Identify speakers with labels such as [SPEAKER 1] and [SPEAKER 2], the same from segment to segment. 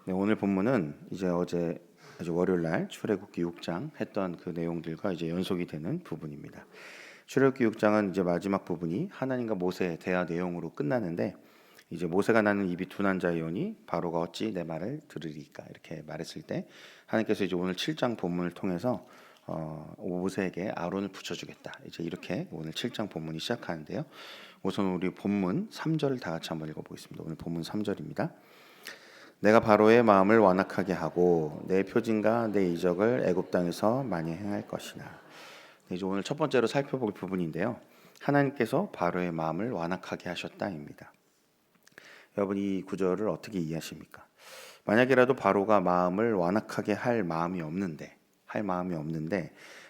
[SPEAKER 1] 네, 오늘 본문은 이제 어제 월요일 날 출애굽기 6장 했던 그 내용들과 이제 연속이 되는 부분입니다. 출애굽기 6장은 이제 마지막 부분이 하나님과 모세의 대화 내용으로 끝나는데 이제 모세가 나는 입이 둔한 자이오니 바로가 어찌 내 말을 들으리까 이렇게 말했을 때 하나님께서 이제 오늘 7장 본문을 통해서 모세에게 아론을 붙여주겠다. 이제 이렇게 오늘 7장 본문이 시작하는데요. 우선 우리 본문 3절을 다 같이 한번 읽어보겠습니다. 오늘 본문 3절입니다. 내가 바로의 마음을 완악하게 하고 내 표징과 내 이적을 애굽 땅에서 많이 행할 것이나. 이제 오늘 첫 번째로 살펴볼 부분인데요. 하나님께서 바로의 마음을 완악하게 하셨다입니다. 여러분 이 구절을 어떻게 이해하십니까? 만약이라도 바로가 마음을 완악하게 할 마음이 없는데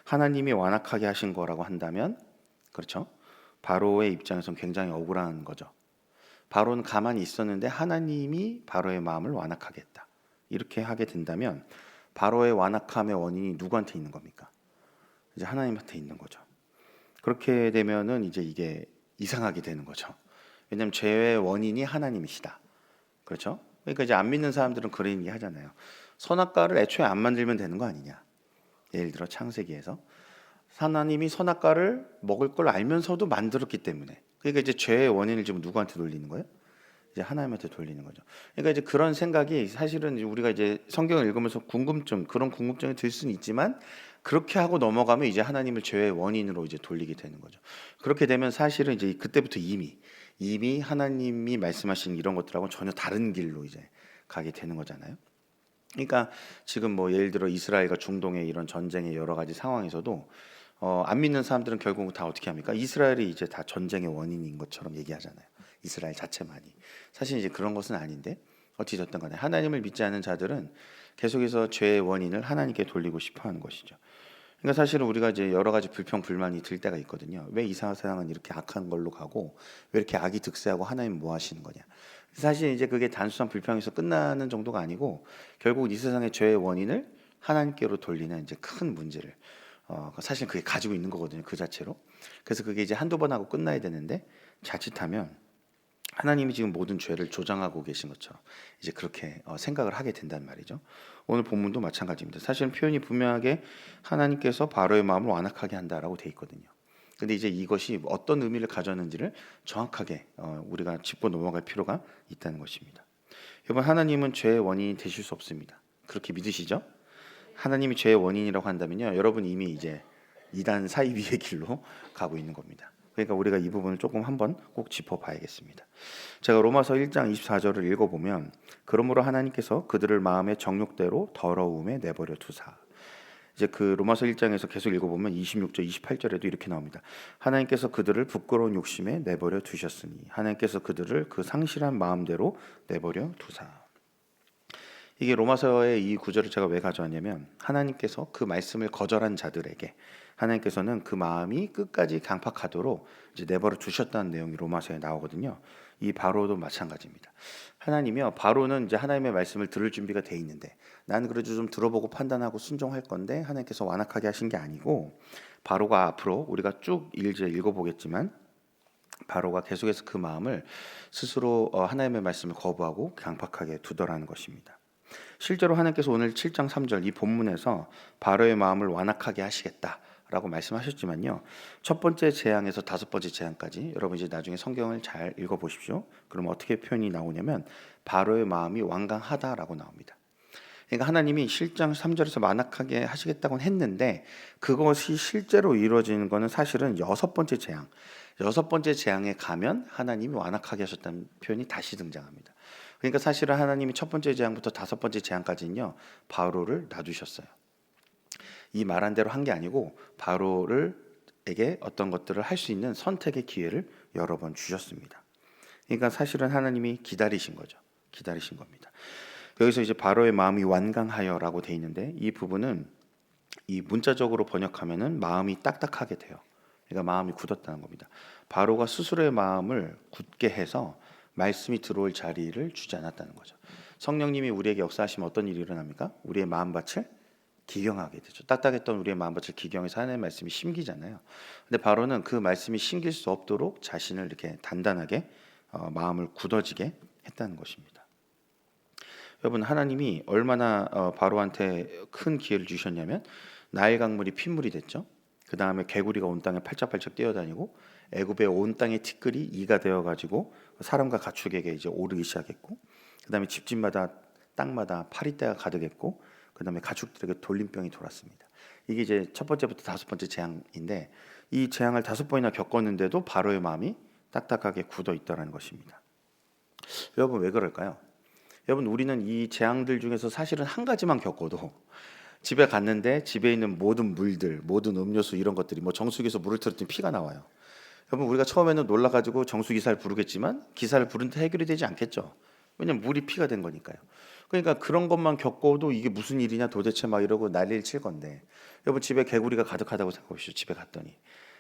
[SPEAKER 1] 하나님이 완악하게 하신 거라고 한다면 그렇죠? 바로의 입장에서는 굉장히 억울한 거죠. 바로는 가만히 있었는데 하나님이 바로의 마음을 완악하게 했다. 이렇게 하게 된다면 바로의 완악함의 원인이 누구한테 있는 겁니까? 이제 하나님한테 있는 거죠. 그렇게 되면은 이제 이게 이상하게 되는 거죠. 왜냐하면 죄의 원인이 하나님이시다. 그렇죠? 그러니까 이제 안 믿는 사람들은 그런 얘기 하잖아요. 선악과를 애초에 안 만들면 되는 거 아니냐. 예를 들어 창세기에서 하나님이 선악과를 먹을 걸 알면서도 만들었기 때문에 그러니까 이제 죄의 원인을 지금 누구한테 돌리는 거예요? 이제 하나님한테 돌리는 거죠. 그러니까 이제 그런 생각이 사실은 우리가 이제 성경을 읽으면서 그런 궁금증이 들 수는 있지만 그렇게 하고 넘어가면 이제 하나님을 죄의 원인으로 이제 돌리게 되는 거죠. 그렇게 되면 사실은 이제 그때부터 이미 하나님이 말씀하신 이런 것들하고 전혀 다른 길로 이제 가게 되는 거잖아요. 그러니까 지금 뭐 예를 들어 이스라엘과 중동의 이런 전쟁의 여러 가지 상황에서도 안 믿는 사람들은 결국 다 어떻게 합니까? 이스라엘이 이제 다 전쟁의 원인인 것처럼 얘기하잖아요. 이스라엘 자체만이. 사실 이제 그런 것은 아닌데 어찌 됐든 간에 하나님을 믿지 않는 자들은 계속해서 죄의 원인을 하나님께 돌리고 싶어 하는 것이죠. 그러니까 사실은 우리가 이제 여러 가지 불평 불만이 들 때가 있거든요. 왜 이 세상은 이렇게 악한 걸로 가고 왜 이렇게 악이 득세하고 하나님 뭐 하시는 거냐. 사실 이제 그게 단순한 불평에서 끝나는 정도가 아니고 결국 이 세상의 죄의 원인을 하나님께로 돌리는 이제 큰 문제를 사실 그게 가지고 있는 거거든요. 그 자체로. 그래서 그게 이제 한두 번 하고 끝나야 되는데 자칫하면 하나님이 지금 모든 죄를 조장하고 계신 것처럼 이제 그렇게 생각을 하게 된단 말이죠. 오늘 본문도 마찬가지입니다. 사실은 표현이 분명하게 하나님께서 바로의 마음을 완악하게 한다라고 돼 있거든요. 근데 이제 이것이 어떤 의미를 가졌는지를 정확하게 우리가 짚고 넘어갈 필요가 있다는 것입니다. 여러분 하나님은 죄의 원인이 되실 수 없습니다. 그렇게 믿으시죠? 하나님이 죄의 원인이라고 한다면요, 여러분 이미 이제 이단 사이비의 길로 가고 있는 겁니다. 그러니까 우리가 이 부분을 조금 한번 꼭 짚어봐야겠습니다. 제가 로마서 1장 24절을 읽어보면 그러므로 하나님께서 그들을 마음의 정욕대로 더러움에 내버려 두사. 이제 그 로마서 1장에서 계속 읽어보면 26절, 28절에도 이렇게 나옵니다. 하나님께서 그들을 부끄러운 욕심에 내버려 두셨으니 하나님께서 그들을 그 상실한 마음대로 내버려 두사. 이게 로마서의 이 구절을 제가 왜 가져왔냐면 하나님께서 그 말씀을 거절한 자들에게 하나님께서는 그 마음이 끝까지 강팍하도록 이제 내버려 두셨다는 내용이 로마서에 나오거든요. 이 바로도 마찬가지입니다. 하나님이요, 바로는 이제 하나님의 말씀을 들을 준비가 돼 있는데 나는 그래도 좀 들어보고 판단하고 순종할 건데 하나님께서 완악하게 하신 게 아니고 바로가 앞으로 우리가 쭉 읽어보겠지만 바로가 계속해서 그 마음을 스스로 하나님의 말씀을 거부하고 강팍하게 두더라는 것입니다. 실제로 하나님께서 오늘 7장 3절 이 본문에서 바로의 마음을 완악하게 하시겠다라고 말씀하셨지만요. 첫 번째 재앙에서 다섯 번째 재앙까지 여러분 이제 나중에 성경을 잘 읽어보십시오. 그럼 어떻게 표현이 나오냐면 바로의 마음이 완강하다라고 나옵니다. 그러니까 하나님이 7장 3절에서 완악하게 하시겠다고 했는데 그것이 실제로 이루어지는 것은 사실은 여섯 번째 재앙에 가면 하나님이 완악하게 하셨다는 표현이 다시 등장합니다. 그러니까 사실은 하나님이 첫 번째 재앙부터 다섯 번째 재앙까지는요 바로를 놔두셨어요. 이 말한 대로 한 게 아니고 바로에게 어떤 것들을 할 수 있는 선택의 기회를 여러 번 주셨습니다. 그러니까 사실은 하나님이 기다리신 거죠. 기다리신 겁니다. 여기서 이제 바로의 마음이 완강하여라고 돼 있는데 이 부분은 이 문자적으로 번역하면은 마음이 딱딱하게 돼요. 그러니까 마음이 굳었다는 겁니다. 바로가 스스로의 마음을 굳게 해서 말씀이 들어올 자리를 주지 않았다는 거죠. 성령님이 우리에게 역사하시면 어떤 일이 일어납니까? 우리의 마음밭을 기경하게 되죠. 딱딱했던 우리의 마음밭을 기경해서 하나님의 말씀이 심기잖아요. 근데 바로는 그 말씀이 심길 수 없도록 자신을 이렇게 단단하게 마음을 굳어지게 했다는 것입니다. 여러분 하나님이 얼마나 바로한테 큰 기회를 주셨냐면 나일 강물이 핏물이 됐죠. 그 다음에 개구리가 온 땅에 팔짝팔짝 뛰어다니고 애굽의 온 땅의 티끌이 이가 되어가지고 사람과 가축에게 이제 오르기 시작했고 그 다음에 집집마다 땅마다 파리떼가 가득했고 그 다음에 가축들에게 돌림병이 돌았습니다. 이게 이제 첫 번째부터 다섯 번째 재앙인데 이 재앙을 다섯 번이나 겪었는데도 바로의 마음이 딱딱하게 굳어 있더라는 것입니다. 여러분 왜 그럴까요? 여러분 우리는 이 재앙들 중에서 사실은 한 가지만 겪어도 집에 갔는데 집에 있는 모든 물들, 모든 음료수 이런 것들이 뭐 정수기에서 물을 틀었더니 피가 나와요. 여러분 우리가 처음에는 놀라가지고 정수기사를 부르겠지만 기사를 부른데 해결이 되지 않겠죠. 왜냐면 물이 피가 된 거니까요. 그러니까 그런 것만 겪어도 이게 무슨 일이냐 도대체 막 이러고 난리를 칠 건데 여러분 집에 개구리가 가득하다고 생각하십시오. 집에 갔더니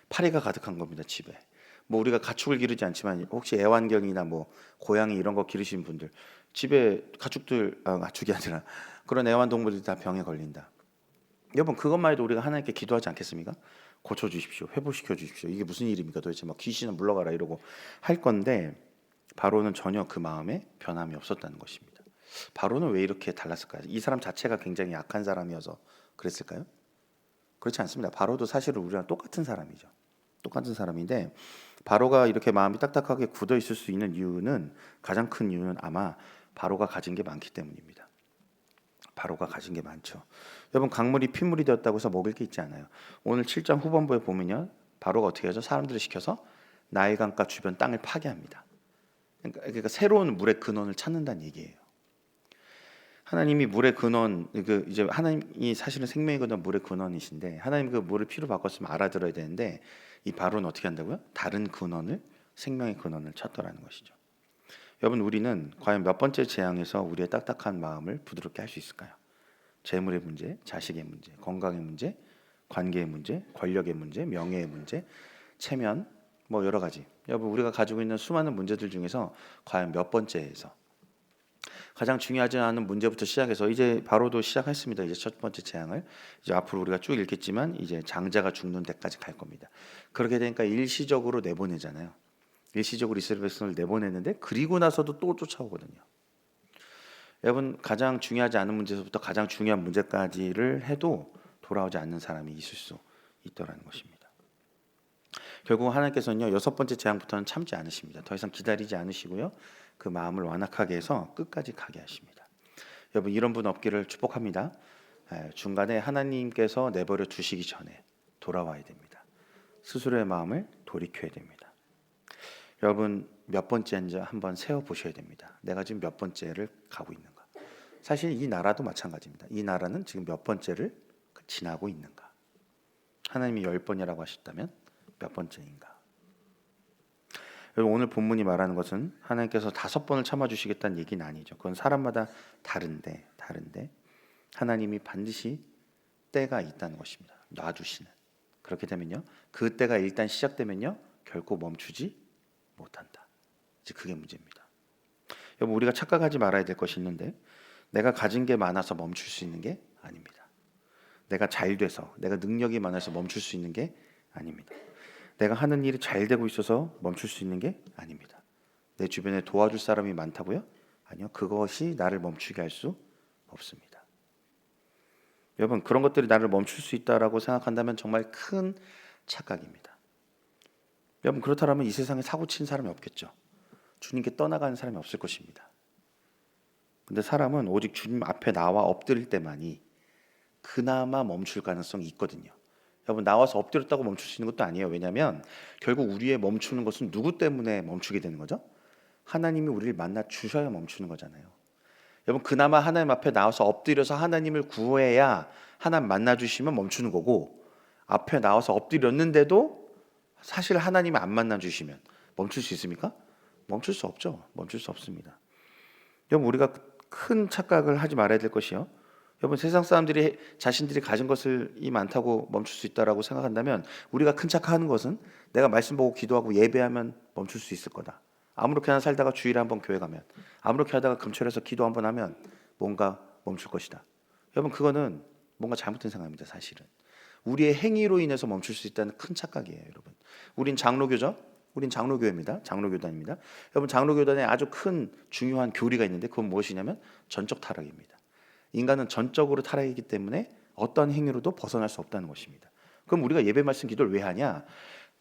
[SPEAKER 1] 파리가 가득한 겁니다. 집에. 뭐 우리가 가축을 기르지 않지만 혹시 애완견이나 뭐 고양이 이런 거 기르시는 분들 집에 가축들 가축이 아니라 그런 애완동물들이 다 병에 걸린다. 여러분 그것만 해도 우리가 하나님께 기도하지 않겠습니까? 고쳐주십시오. 회복시켜 주십시오. 이게 무슨 일입니까? 도대체 막 귀신은 물러가라 이러고 할 건데 바로는 전혀 그 마음에 변함이 없었다는 것입니다. 바로는 왜 이렇게 달랐을까요? 이 사람 자체가 굉장히 약한 사람이어서 그랬을까요? 그렇지 않습니다. 바로도 사실은 우리랑 똑같은 사람이죠. 똑같은 사람인데 바로가 이렇게 마음이 딱딱하게 굳어 있을 수 있는 이유는 가장 큰 이유는 아마 바로가 가진 게 많기 때문입니다. 바로가 가진 게 많죠. 여러분 강물이 핏물이 되었다고 해서 먹을 게 있지 않아요. 오늘 7장 후반부에 보면요. 바로가 어떻게 하죠? 사람들을 시켜서 나일강가 주변 땅을 파괴합니다. 그러니까 새로운 물의 근원을 찾는다는 얘기예요. 하나님이 물의 근원, 이제 하나님이 사실은 생명이거든 물의 근원이신데 하나님 그 물을 피로 바꿨으면 알아들어야 되는데 이 바로는 어떻게 한다고요? 다른 근원을 생명의 근원을 찾더라는 것이죠. 여러분 우리는 과연 몇 번째 재앙에서 우리의 딱딱한 마음을 부드럽게 할 수 있을까요? 재물의 문제, 자식의 문제, 건강의 문제, 관계의 문제, 권력의 문제, 명예의 문제, 체면 뭐 여러 가지. 여러분 우리가 가지고 있는 수많은 문제들 중에서 과연 몇 번째에서 가장 중요하지 않은 문제부터 시작해서 이제 바로도 시작했습니다. 이제 첫 번째 재앙을 이제 앞으로 우리가 쭉 읽겠지만 이제 장자가 죽는 데까지 갈 겁니다. 그렇게 되니까 일시적으로 내보내잖아요. 일시적으로 이스라엘 백성을 내보내는데 그리고 나서도 또 쫓아오거든요. 여러분 가장 중요하지 않은 문제에서부터 가장 중요한 문제까지를 해도 돌아오지 않는 사람이 있을 수 있더라는 것입니다. 결국 하나님께서는요 여섯 번째 재앙부터는 참지 않으십니다. 더 이상 기다리지 않으시고요 그 마음을 완악하게 해서 끝까지 가게 하십니다. 여러분 이런 분 없기를 축복합니다. 중간에 하나님께서 내버려 두시기 전에 돌아와야 됩니다. 스스로의 마음을 돌이켜야 됩니다. 여러분 몇 번째인지 한번 세워 보셔야 됩니다. 내가 지금 몇 번째를 가고 있는가? 사실 이 나라도 마찬가지입니다. 이 나라는 지금 몇 번째를 지나고 있는가? 하나님이 10번이라고 하셨다면 몇 번째인가? 여러분 오늘 본문이 말하는 것은 하나님께서 5번을 참아주시겠다는 얘기는 아니죠. 그건 사람마다 다른데 하나님이 반드시 때가 있다는 것입니다. 놔주시는. 그렇게 되면요 그 때가 일단 시작되면요 결코 멈추지 못한다. 이제 그게 문제입니다. 여러분 우리가 착각하지 말아야 될 것이 있는데 내가 가진 게 많아서 멈출 수 있는 게 아닙니다. 내가 잘 돼서 내가 능력이 많아서 멈출 수 있는 게 아닙니다. 내가 하는 일이 잘 되고 있어서 멈출 수 있는 게 아닙니다. 내 주변에 도와줄 사람이 많다고요? 아니요. 그것이 나를 멈추게 할 수 없습니다. 여러분 그런 것들이 나를 멈출 수 있다라고 생각한다면 정말 큰 착각입니다. 여러분 그렇다면 이 세상에 사고 친 사람이 없겠죠. 주님께 떠나가는 사람이 없을 것입니다. 근데 사람은 오직 주님 앞에 나와 엎드릴 때만이 그나마 멈출 가능성이 있거든요. 여러분 나와서 엎드렸다고 멈출 수 있는 것도 아니에요. 왜냐하면 결국 우리의 멈추는 것은 누구 때문에 멈추게 되는 거죠? 하나님이 우리를 만나 주셔야 멈추는 거잖아요. 여러분 그나마 하나님 앞에 나와서 엎드려서 하나님을 구해야 하나님 만나 주시면 멈추는 거고 앞에 나와서 엎드렸는데도 사실 하나님이 안 만나 주시면 멈출 수 있습니까? 멈출 수 없죠. 멈출 수 없습니다. 여러분 우리가 큰 착각을 하지 말아야 될 것이요. 여러분 세상 사람들이 자신들이 가진 것이 많다고 멈출 수 있다라고 생각한다면 우리가 큰 착각하는 것은 내가 말씀 보고 기도하고 예배하면 멈출 수 있을 거다. 아무렇게나 살다가 주일에 한번 교회 가면 아무렇게 하다가 금철에서 기도 한번 하면 뭔가 멈출 것이다. 여러분 그거는 뭔가 잘못된 생각입니다. 사실은 우리의 행위로 인해서 멈출 수 있다는 큰 착각이에요. 여러분 우린 장로교죠. 우린 장로교회입니다. 장로교단입니다. 여러분 장로교단에 아주 큰 중요한 교리가 있는데 그건 무엇이냐면 전적 타락입니다. 인간은 전적으로 타락이기 때문에 어떠한 행위로도 벗어날 수 없다는 것입니다. 그럼 우리가 예배 말씀 기도를 왜 하냐?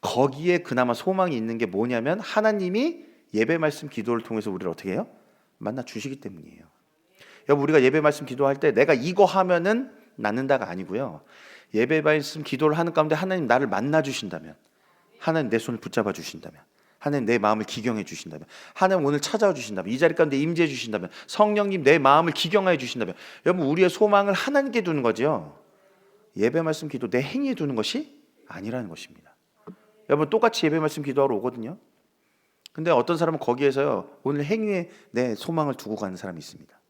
[SPEAKER 1] 거기에 그나마 소망이 있는 게 뭐냐면 하나님이 예배 말씀 기도를 통해서 우리를 어떻게 해요? 만나 주시기 때문이에요. 여러분 우리가 예배 말씀 기도할 때 내가 이거 하면은 낫는다가 아니고요. 예배 말씀 기도를 하는 가운데 하나님 나를 만나 주신다면, 하나님 내 손을 붙잡아 주신다면, 하나님 내 마음을 기경해 주신다면, 하나님 오늘 찾아와 주신다면, 이 자리 가운데 임재해 주신다면, 성령님 내 마음을 기경하여 주신다면, 여러분 우리의 소망을 하나님께 두는 거죠. 예배 말씀 기도 내 행위에 두는 것이 아니라는 것입니다. 여러분 똑같이 예배 말씀 기도하러 오거든요. 근데 어떤 사람은 거기에서요 오늘 행위에 내 소망을 두고 가는 사람이 있습니다.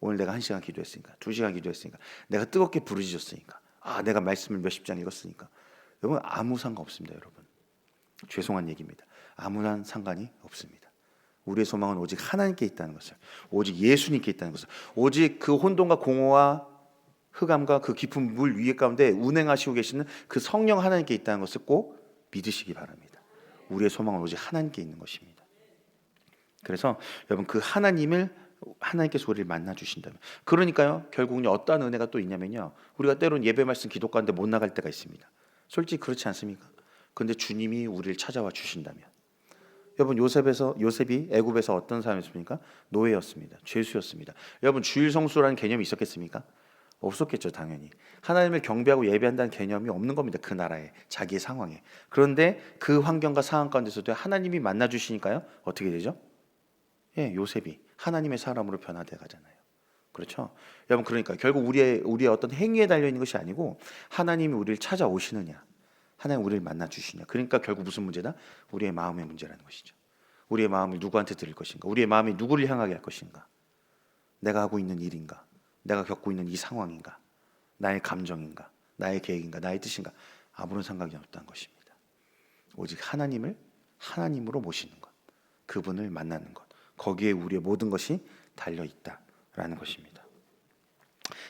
[SPEAKER 1] 오늘 내가 1시간 기도했으니까, 2시간 기도했으니까, 내가 뜨겁게 부르짖었으니까, 내가 말씀을 몇십 장 읽었으니까. 여러분 아무 상관없습니다. 여러분 죄송한 얘기입니다. 아무런 상관이 없습니다. 우리의 소망은 오직 하나님께 있다는 것을, 오직 예수님께 있다는 것을, 오직 그 혼돈과 공허와 흑암과 그 깊은 물 위에 가운데 운행하시고 계시는 그 성령 하나님께 있다는 것을 꼭 믿으시기 바랍니다. 우리의 소망은 오직 하나님께 있는 것입니다. 그래서 여러분 그 하나님께서 우리를 만나 주신다면, 그러니까요 결국은 어떠한 은혜가 또 있냐면요, 우리가 때로는 예배 말씀 기도 가운데 못 나갈 때가 있습니다. 솔직히 그렇지 않습니까? 그런데 주님이 우리를 찾아와 주신다면, 여러분 요셉이 애굽에서 어떤 사람이었습니까? 노예였습니다. 죄수였습니다. 여러분 주일 성수라는 개념이 있었겠습니까? 없었겠죠. 당연히 하나님을 경배하고 예배한다는 개념이 없는 겁니다. 그 나라에, 자기의 상황에. 그런데 그 환경과 상황 가운데서도 하나님이 만나 주시니까요 어떻게 되죠? 요셉이 하나님의 사람으로 변화돼 가잖아요. 그렇죠? 여러분 그러니까 결국 우리의 어떤 행위에 달려 있는 것이 아니고 하나님이 우리를 찾아오시느냐, 하나님 우리를 만나 주시냐. 그러니까 결국 무슨 문제다? 우리의 마음의 문제라는 것이죠. 우리의 마음을 누구한테 드릴 것인가? 우리의 마음이 누구를 향하게 할 것인가? 내가 하고 있는 일인가? 내가 겪고 있는 이 상황인가? 나의 감정인가? 나의 계획인가? 나의 뜻인가? 아무런 상관이 없다는 것입니다. 오직 하나님을 하나님으로 모시는 것, 그분을 만나는 것, 거기에 우리의 모든 것이 달려 있다라는 것입니다.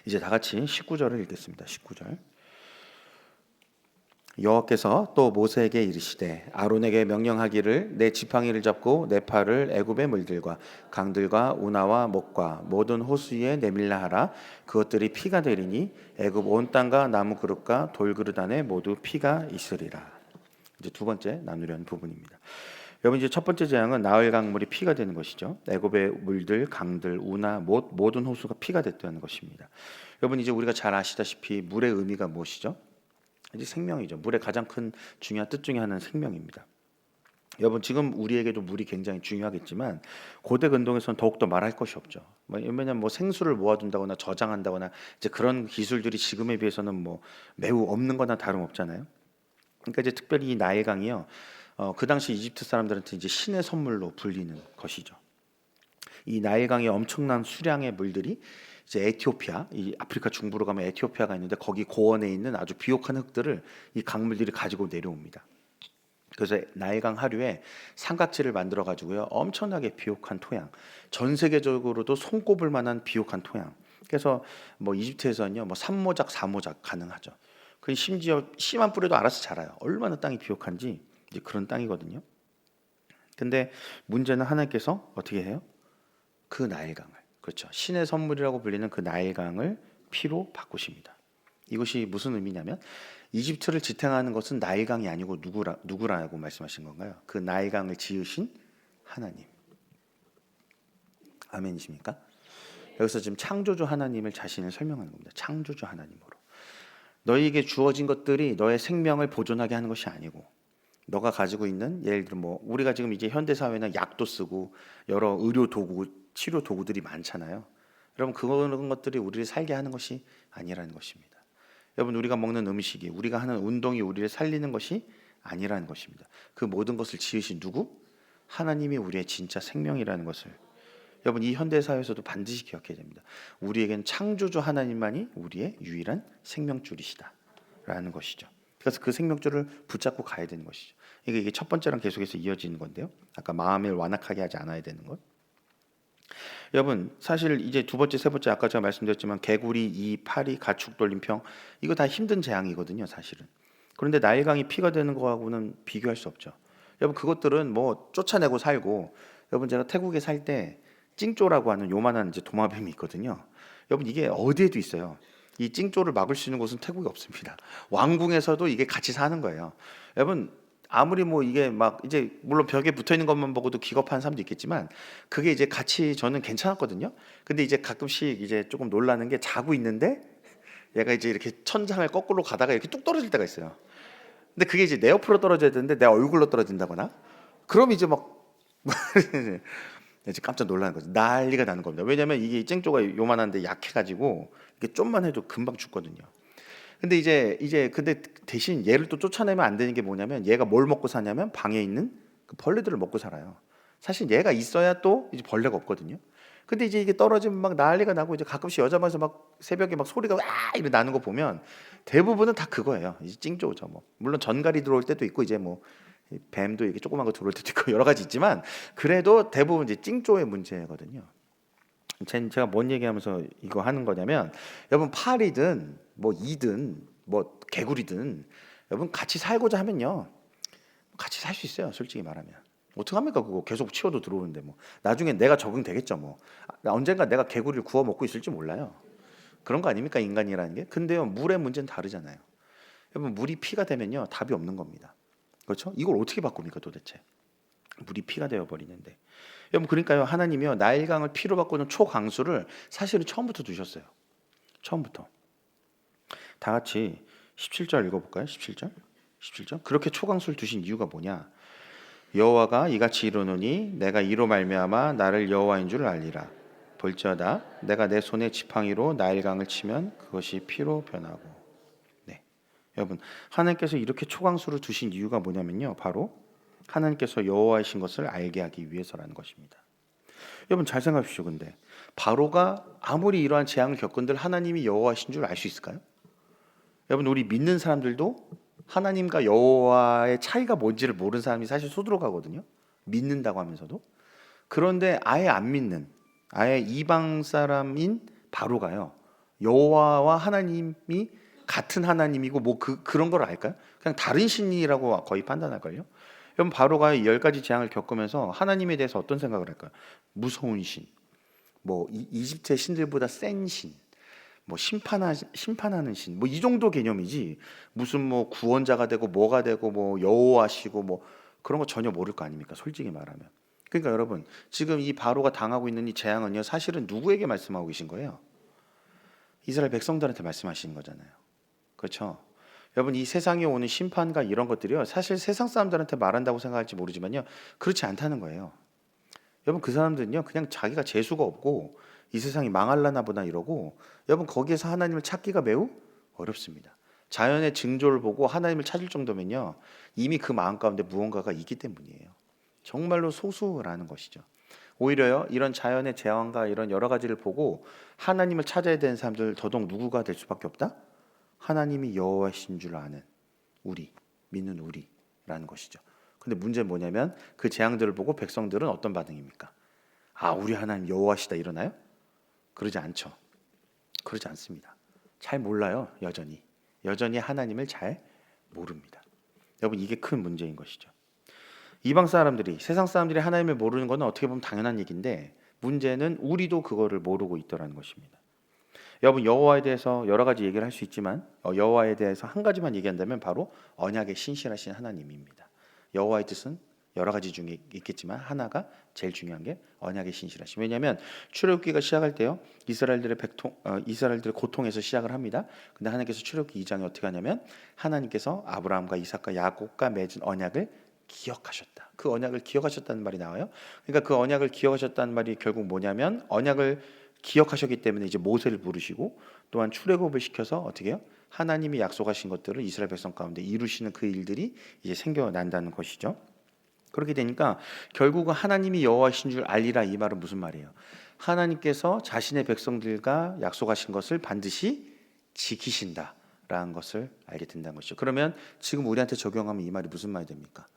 [SPEAKER 1] 이제 다 같이 19절을 읽겠습니다. 19절. 여호와께서 또 모세에게 이르시되 아론에게 명령하기를 내 지팡이를 잡고 내 팔을 애굽의 물들과 강들과 운하와 목과 모든 호수 위에 내밀라 하라. 그것들이 피가 되리니 애굽 온 땅과 나무 그릇과 돌 그릇 안에 모두 피가 있으리라. 이제 두 번째 나누려는 부분입니다. 여러분 이제 첫 번째 재앙은 나흘 강물이 피가 되는 것이죠. 애굽의 물들, 강들, 운하, 모든 호수가 피가 됐다는 것입니다. 여러분 이제 우리가 잘 아시다시피 물의 의미가 무엇이죠? 이제 생명이죠. 물의 가장 큰 중요한 뜻 중에 하나는 생명입니다. 여러분 지금 우리에게도 물이 굉장히 중요하겠지만 고대 근동에서는 더욱더 말할 것이 없죠. 왜냐하면 생수를 모아둔다거나 저장한다거나 이제 그런 기술들이 지금에 비해서는 매우 없는 거나 다름없잖아요. 그러니까 이제 특별히 이 나일강이요, 그 당시 이집트 사람들한테 이제 신의 선물로 불리는 것이죠. 이 나일강의 엄청난 수량의 물들이 이제 에티오피아, 이 아프리카 중부로 가면 에티오피아가 있는데 거기 고원에 있는 아주 비옥한 흙들을 이 강물들이 가지고 내려옵니다. 그래서 나일강 하류에 삼각지를 만들어 가지고요 엄청나게 비옥한 토양, 전 세계적으로도 손꼽을 만한 비옥한 토양. 그래서 이집트에서는요 3모작 4모작 가능하죠. 그 심지어 씨만 뿌려도 알아서 자라요. 얼마나 땅이 비옥한지 이제 그런 땅이거든요. 근데 문제는 하나님께서 어떻게 해요? 그 나일강을, 그렇죠, 신의 선물이라고 불리는 그 나일강을 피로 바꾸십니다. 이것이 무슨 의미냐면 이집트를 지탱하는 것은 나일강이 아니고 누구라고 말씀하신 건가요? 그 나일강을 지으신 하나님. 아멘이십니까? 여기서 지금 창조주 하나님을 자신을 설명하는 겁니다. 창조주 하나님으로. 너희에게 주어진 것들이 너의 생명을 보존하게 하는 것이 아니고, 너가 가지고 있는, 예를 들어 우리가 지금 이제 현대 사회는 약도 쓰고 여러 의료 도구, 치료 도구들이 많잖아요. 여러분 그런 것들이 우리를 살게 하는 것이 아니라는 것입니다. 여러분 우리가 먹는 음식이, 우리가 하는 운동이 우리를 살리는 것이 아니라는 것입니다. 그 모든 것을 지으신 누구? 하나님이 우리의 진짜 생명이라는 것을 여러분 이 현대 사회에서도 반드시 기억해야 됩니다. 우리에겐 창조주 하나님만이 우리의 유일한 생명줄이시다라는 것이죠. 그래서 그 생명줄을 붙잡고 가야 되는 것이죠. 이게 첫 번째랑 계속해서 이어지는 건데요. 아까 마음을 완악하게 하지 않아야 되는 것. 여러분 사실 이제 두 번째, 세 번째 아까 제가 말씀드렸지만 개구리, 이 파리, 가축 돌림평, 이거 다 힘든 재앙이거든요 사실은. 그런데 나일강이 피가 되는 거하고는 비교할 수 없죠. 여러분 그것들은 뭐 쫓아내고 살고, 여러분 제가 태국에 살 때 찡쪼라고 하는 요만한 이제 도마뱀이 있거든요. 여러분 이게 어디에도 있어요. 이 찡쪼를 막을 수 있는 곳은 태국에 없습니다. 왕궁에서도 이게 같이 사는 거예요. 여러분 아무리 뭐 이게 막 이제 물론 벽에 붙어 있는 것만 보고도 기겁하는 사람도 있겠지만, 그게 이제 같이 저는 괜찮았거든요. 근데 이제 가끔씩 이제 조금 놀라는 게, 자고 있는데 얘가 이제 이렇게 천장을 거꾸로 가다가 이렇게 뚝 떨어질 때가 있어요. 근데 그게 이제 내 옆으로 떨어져야 되는데 내 얼굴로 떨어진다거나, 그럼 이제 막 이제 깜짝 놀라는 거죠. 난리가 나는 겁니다. 왜냐면 이게 쨍쪼가 요만한데 약해가지고 이게 좀만 해도 금방 죽거든요. 근데 근데 대신 얘를 또 쫓아내면 안 되는 게 뭐냐면, 얘가 뭘 먹고 사냐면 방에 있는 그 벌레들을 먹고 살아요. 사실 얘가 있어야 또 이제 벌레가 없거든요. 근데 이제 이게 떨어지면 막 난리가 나고, 이제 가끔씩 여자 방에서 막 새벽에 막 소리가 와 이렇게 나는 거 보면 대부분은 다 그거예요. 이제 찡쪼죠. 뭐 물론 전갈이 들어올 때도 있고, 이제 뭐 뱀도 이렇게 조그만 거 들어올 때도 있고 여러 가지 있지만, 그래도 대부분 이제 찡쪼의 문제거든요. 제가 뭔 얘기하면서 이거 하는 거냐면, 여러분 파리든 뭐 이든 뭐 개구리든 여러분 같이 살고자 하면요, 같이 살 수 있어요. 솔직히 말하면 어떡합니까? 그거 계속 치워도 들어오는데 뭐 나중에 내가 적응되겠죠. 뭐 언젠가 내가 개구리를 구워 먹고 있을지 몰라요. 그런 거 아닙니까, 인간이라는 게? 근데요, 물의 문제는 다르잖아요. 여러분 물이 피가 되면요 답이 없는 겁니다. 그렇죠? 이걸 어떻게 바꿉니까 도대체? 물이 피가 되어 버리는데. 여러분 그러니까요, 하나님이요 나일강을 피로 바꾸는 초강수를 사실은 처음부터 두셨어요. 처음부터. 다 같이 17절 읽어볼까요? 17절. 17절. 그렇게 초강수를 두신 이유가 뭐냐? 여호와가 이같이 이르노니 내가 이로 말미암아 나를 여호와인 줄 알리라. 볼지어다 내가 내 손에 지팡이로 나일강을 치면 그것이 피로 변하고. 네. 여러분 하나님께서 이렇게 초강수를 두신 이유가 뭐냐면요, 바로 하나님께서 여호와이신 것을 알게 하기 위해서라는 것입니다. 여러분 잘 생각하십시오. 근데 바로가 아무리 이러한 재앙을 겪은들 하나님이 여호와이신 줄 알 수 있을까요? 여러분 우리 믿는 사람들도 하나님과 여호와의 차이가 뭔지를 모르는 사람이 사실 소드록하거든요. 믿는다고 하면서도. 그런데 아예 안 믿는, 아예 이방 사람인 바로가요, 여호와와 하나님이 같은 하나님이고 뭐 그런 걸 알까요? 그냥 다른 신이라고 거의 판단할걸요. 여러분 바로가 이 10가지 재앙을 겪으면서 하나님에 대해서 어떤 생각을 할까요? 무서운 신, 뭐 이집트의 신들보다 센 신, 뭐 심판하는 신, 뭐 이 정도 개념이지, 무슨 뭐 구원자가 되고 뭐가 되고 뭐 여호와시고 뭐 그런 거 전혀 모를 거 아닙니까? 솔직히 말하면. 그러니까 여러분 지금 이 바로가 당하고 있는 이 재앙은요, 사실은 누구에게 말씀하고 계신 거예요? 이스라엘 백성들한테 말씀하시는 거잖아요. 그렇죠? 여러분 이 세상에 오는 심판과 이런 것들이요, 사실 세상 사람들한테 말한다고 생각할지 모르지만요, 그렇지 않다는 거예요. 여러분 그 사람들은요 그냥 자기가 재수가 없고 이 세상이 망할라나 보다 이러고, 여러분 거기에서 하나님을 찾기가 매우 어렵습니다. 자연의 징조를 보고 하나님을 찾을 정도면요, 이미 그 마음 가운데 무언가가 있기 때문이에요. 정말로 소수라는 것이죠. 오히려요 이런 자연의 재앙과 이런 여러 가지를 보고 하나님을 찾아야 되는 사람들, 더더욱 누구가 될 수밖에 없다? 하나님이 여호와신 줄 아는 우리, 믿는 우리라는 것이죠. 근데 문제는 뭐냐면, 그 재앙들을 보고 백성들은 어떤 반응입니까? 아, 우리 하나님 여호와시다 이러나요? 그러지 않죠. 그러지 않습니다. 잘 몰라요. 여전히 하나님을 잘 모릅니다. 여러분 이게 큰 문제인 것이죠. 이방 사람들이, 세상 사람들이 하나님을 모르는 것은 어떻게 보면 당연한 얘기인데, 문제는 우리도 그거를 모르고 있더라는 것입니다. 여러분 여호와에 대해서 여러 가지 얘기를 할 수 있지만, 여호와에 대해서 한 가지만 얘기한다면 바로 언약의 신실하신 하나님입니다. 여호와의 뜻은 여러 가지 중에 있겠지만 하나가 제일 중요한 게 언약의 신실하심. 왜냐하면 출애굽기가 시작할 때요, 이스라엘들의 고통에서 시작을 합니다. 근데 하나님께서 출애굽기 2장에 어떻게 하냐면, 하나님께서 아브라함과 이삭과 야곱과 맺은 언약을 기억하셨다. 그 언약을 기억하셨다는 말이 나와요. 그러니까 그 언약을 기억하셨다는 말이 결국 뭐냐면, 언약을 기억하셨기 때문에 이제 모세를 부르시고, 또한 출애굽을 시켜서 어떻게 해요? 하나님이 약속하신 것들을 이스라엘 백성 가운데 이루시는 그 일들이 이제 생겨난다는 것이죠. 그렇게 되니까 결국은 하나님이 여호와신 줄 알리라, 이 말은 무슨 말이에요? 하나님께서 자신의 백성들과 약속하신 것을 반드시 지키신다라는 것을 알게 된다는 것이죠. 그러면 지금 우리한테 적용하면 이 말이 무슨 말이 됩니까?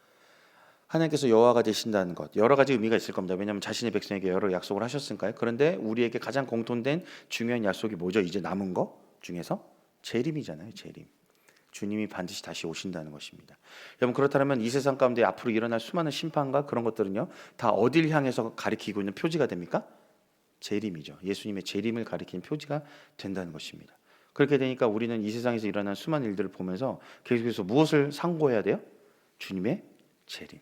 [SPEAKER 1] 하나님께서 여호와가 되신다는 것, 여러 가지 의미가 있을 겁니다. 왜냐하면 자신의 백성에게 여러 약속을 하셨으니까요. 그런데 우리에게 가장 공통된 중요한 약속이 뭐죠? 이제 남은 거 중에서 재림이잖아요. 재림. 주님이 반드시 다시 오신다는 것입니다. 여러분, 그렇다면 이 세상 가운데 앞으로 일어날 수많은 심판과 그런 것들은요, 다 어딜 향해서 가리키고 있는 표지가 됩니까? 재림이죠. 예수님의 재림을 가리키는 표지가 된다는 것입니다. 그렇게 되니까 우리는 이 세상에서 일어난 수많은 일들을 보면서 계속해서 무엇을 상고해야 돼요? 주님의 재림.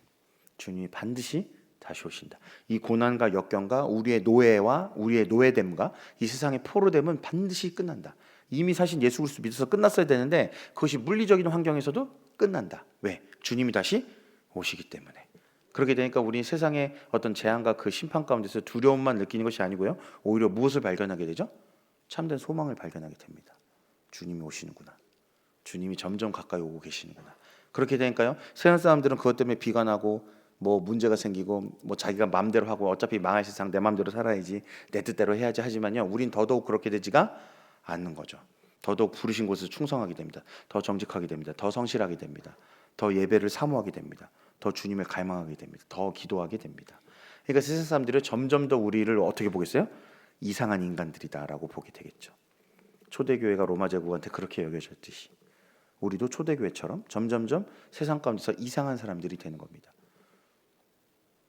[SPEAKER 1] 주님이 반드시 다시 오신다. 이 고난과 역경과 우리의 노예와 우리의 노예됨과 이 세상의 포로됨은 반드시 끝난다. 이미 사실 예수 그리스도 믿어서 끝났어야 되는데 그것이 물리적인 환경에서도 끝난다. 왜? 주님이 다시 오시기 때문에. 그렇게 되니까 우리 세상의 어떤 재앙과 그 심판 가운데서 두려움만 느끼는 것이 아니고요, 오히려 무엇을 발견하게 되죠? 참된 소망을 발견하게 됩니다. 주님이 오시는구나. 주님이 점점 가까이 오고 계시는구나. 그렇게 되니까요, 세상 사람들은 그것 때문에 비관하고 뭐 문제가 생기고 뭐 자기가 마음대로 하고 어차피 망할 세상 내 마음대로 살아야지, 내 뜻대로 해야지 하지만요, 우린 더더욱 그렇게 되지가 않는 거죠. 더더욱 부르신 곳에서 충성하게 됩니다. 더 정직하게 됩니다. 더 성실하게 됩니다. 더 예배를 사모하게 됩니다. 더 주님을 갈망하게 됩니다. 더 기도하게 됩니다. 그러니까 세상 사람들이 점점 더 우리를 어떻게 보겠어요? 이상한 인간들이다라고 보게 되겠죠. 초대교회가 로마 제국한테 그렇게 여겨졌듯이 우리도 초대교회처럼 점점점 세상 가운데서 이상한 사람들이 되는 겁니다.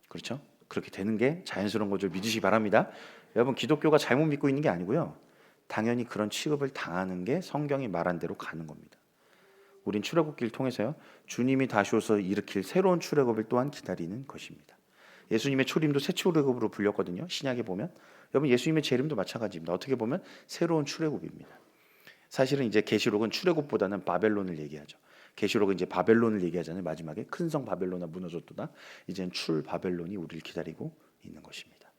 [SPEAKER 1] 그렇죠? 그렇게 되는 게 자연스러운 것을 믿으시기 바랍니다. 여러분, 기독교가 잘못 믿고 있는 게 아니고요, 당연히 그런 취급을 당하는 게 성경이 말한 대로 가는 겁니다. 우린 출애굽기를 통해서요, 주님이 다시 오셔서 일으킬 새로운 출애굽을 또한 기다리는 것입니다. 예수님의 초림도 새 출애굽으로 불렸거든요. 신약에 보면 여러분, 예수님의 재림도 마찬가지입니다. 어떻게 보면 새로운 출애굽입니다. 사실은 이제 계시록은 출애굽보다는 바벨론을 얘기하죠. 계시록은 이제 바벨론을 얘기하잖아요. 마지막에 큰 성 바벨론아 무너졌도다. 이제는 출 바벨론이 우리를 기다리고 있는 것입니다.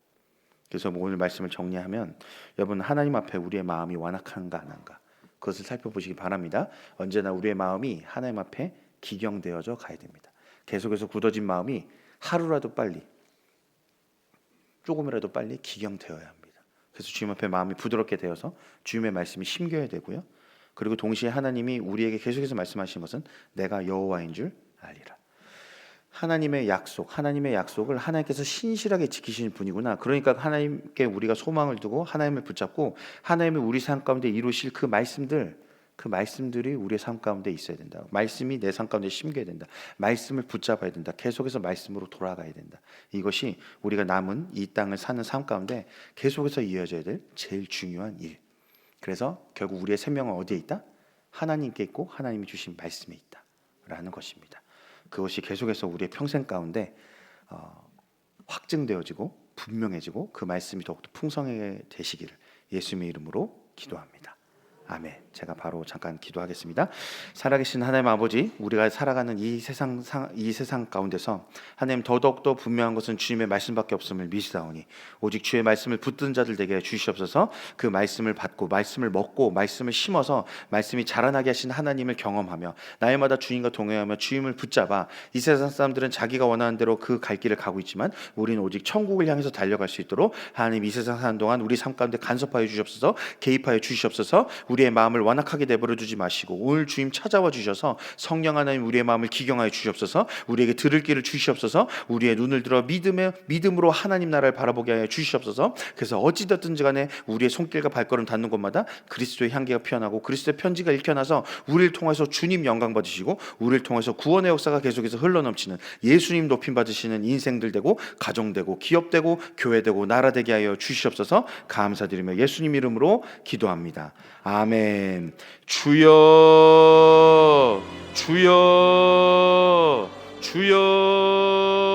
[SPEAKER 1] 그래서 오늘 말씀을 정리하면, 여러분, 하나님 앞에 우리의 마음이 완악한가 안 한가, 그것을 살펴보시기 바랍니다. 언제나 우리의 마음이 하나님 앞에 기경되어져 가야 됩니다. 계속해서 굳어진 마음이 하루라도 빨리, 조금이라도 빨리 기경되어야 합니다. 그래서 주님 앞에 마음이 부드럽게 되어서 주님의 말씀이 심겨야 되고요, 그리고 동시에 하나님이 우리에게 계속해서 말씀하신 것은 내가 여호와인 줄 알리라. 하나님의 약속을 하나님께서 신실하게 지키시는 분이구나. 그러니까 하나님께 우리가 소망을 두고 하나님을 붙잡고 하나님이 우리 삶 가운데 이루실 그 말씀들이 우리의 삶 가운데 있어야 된다. 말씀이 내 삶 가운데 심겨야 된다. 말씀을 붙잡아야 된다. 계속해서 말씀으로 돌아가야 된다. 이것이 우리가 남은 이 땅을 사는 삶 가운데 계속해서 이어져야 될 제일 중요한 일. 그래서 결국 우리의 생명은 어디에 있다? 하나님께 있고 하나님이 주신 말씀에 있다라는 것입니다. 그것이 계속해서 우리의 평생 가운데 확증되어지고 분명해지고 그 말씀이 더욱더 풍성하게 되시기를 예수님의 이름으로 기도합니다. 아멘. 제가 바로 잠깐 기도하겠습니다. 살아계신 하나님 아버지, 우리가 살아가는 이 세상 가운데서 하나님, 더더욱더 분명한 것은 주님의 말씀밖에 없음을 믿사오니 오직 주의 말씀을 붙든 자들 되게 주시옵소서. 그 말씀을 받고 말씀을 먹고 말씀을 심어서 말씀이 자라나게 하신 하나님을 경험하며 날마다 주님과 동행하며 주님을 붙잡아, 이 세상 사람들은 자기가 원하는 대로 그 갈 길을 가고 있지만 우리는 오직 천국을 향해서 달려갈 수 있도록 하나님, 이 세상 사는 동안 우리 삶 가운데 간섭하여 주시옵소서. 개입하여 주시옵소서. 우리의 마음을 완악하게 내버려 두지 마시고 오늘 주님 찾아와 주셔서 성령 하나님, 우리의 마음을 기경하여 주시옵소서. 우리에게 들을 길을 주시옵소서. 우리의 눈을 들어 믿음으로 하나님 나라를 바라보게 하여 주시옵소서. 그래서 어찌됐든지 간에 우리의 손길과 발걸음 닿는 곳마다 그리스도의 향기가 피어나고 그리스도의 편지가 읽혀나서 우리를 통해서 주님 영광 받으시고 우리를 통해서 구원의 역사가 계속해서 흘러넘치는 예수님 높임 받으시는 인생들 되고 가정 되고 기업 되고 교회 되고 나라 되게 하여 주시옵소서. 감사드리며 예수님 이름으로 기도합니다. 아멘. 주여, 주여, 주여.